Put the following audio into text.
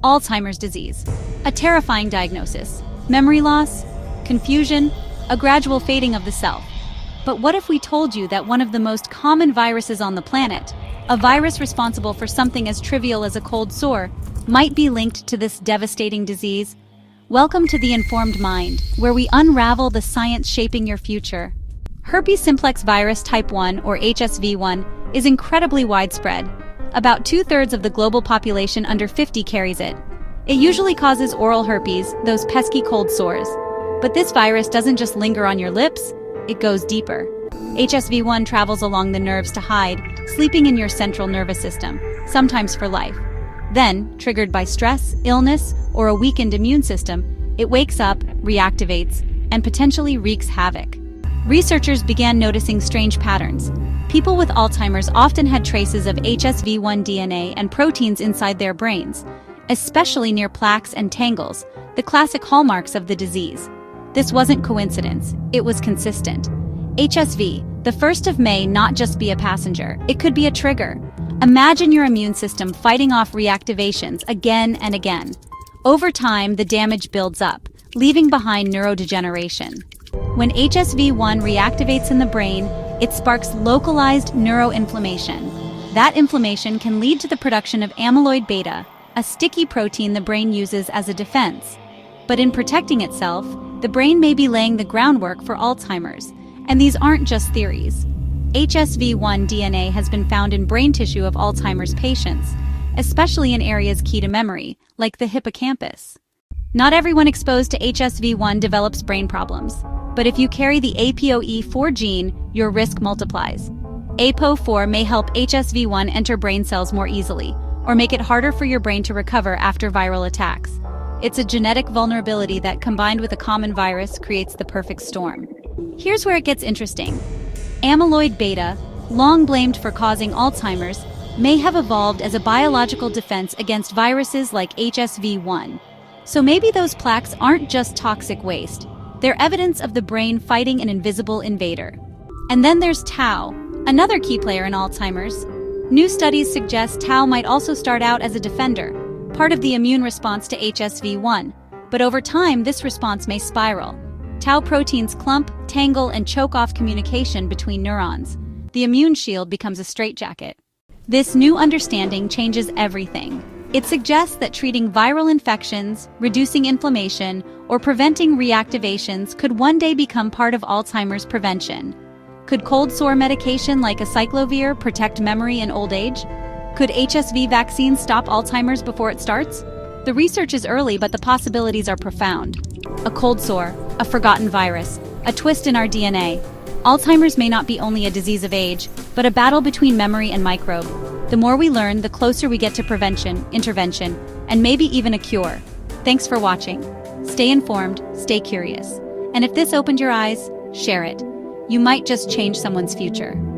Alzheimer's disease. A terrifying diagnosis. Memory loss, confusion, a gradual fading of the self. But what if we told you that one of the most common viruses on the planet, a virus responsible for something as trivial as a cold sore, might be linked to this devastating disease? Welcome to The Informed Mind, where we unravel the science shaping your future. Herpes Simplex Virus Type 1, or HSV-1, is incredibly widespread. About 2/3 of the global population under 50 carries it. It usually causes oral herpes, those pesky cold sores. But this virus doesn't just linger on your lips, it goes deeper. HSV-1 travels along the nerves to hide, sleeping in your central nervous system, sometimes for life. Then, triggered by stress, illness, or a weakened immune system, it wakes up, reactivates, and potentially wreaks havoc. Researchers began noticing strange patterns. People with Alzheimer's often had traces of HSV-1 DNA and proteins inside their brains, especially near plaques and tangles, the classic hallmarks of the disease. This wasn't coincidence, it was consistent. HSV, the 1st of May, not just be a passenger, it could be a trigger. Imagine your immune system fighting off reactivations again and again. Over time, the damage builds up, leaving behind neurodegeneration. When HSV-1 reactivates in the brain, it sparks localized neuroinflammation. That inflammation can lead to the production of amyloid-beta, a sticky protein the brain uses as a defense. But in protecting itself, the brain may be laying the groundwork for Alzheimer's. And these aren't just theories. HSV-1 DNA has been found in brain tissue of Alzheimer's patients, especially in areas key to memory, like the hippocampus. Not everyone exposed to HSV-1 develops brain problems, but if you carry the APOE4 gene, your risk multiplies. APO4 may help HSV-1 enter brain cells more easily, or make it harder for your brain to recover after viral attacks. It's a genetic vulnerability that, combined with a common virus, creates the perfect storm. Here's where it gets interesting. Amyloid-beta, long blamed for causing Alzheimer's, may have evolved as a biological defense against viruses like HSV-1. So maybe those plaques aren't just toxic waste. They're evidence of the brain fighting an invisible invader. And then there's tau, another key player in Alzheimer's. New studies suggest tau might also start out as a defender, part of the immune response to HSV-1. But over time, this response may spiral. Tau proteins clump, tangle, and choke off communication between neurons. The immune shield becomes a straitjacket. This new understanding changes everything. It suggests that treating viral infections, reducing inflammation, or preventing reactivations could one day become part of Alzheimer's prevention. Could cold sore medication like acyclovir protect memory in old age? Could HSV vaccines stop Alzheimer's before it starts? The research is early, but the possibilities are profound. A cold sore, a forgotten virus, a twist in our DNA. Alzheimer's may not be only a disease of age, but a battle between memory and microbe. The more we learn, the closer we get to prevention, intervention, and maybe even a cure. Thanks for watching. Stay informed, stay curious. And if this opened your eyes, share it. You might just change someone's future.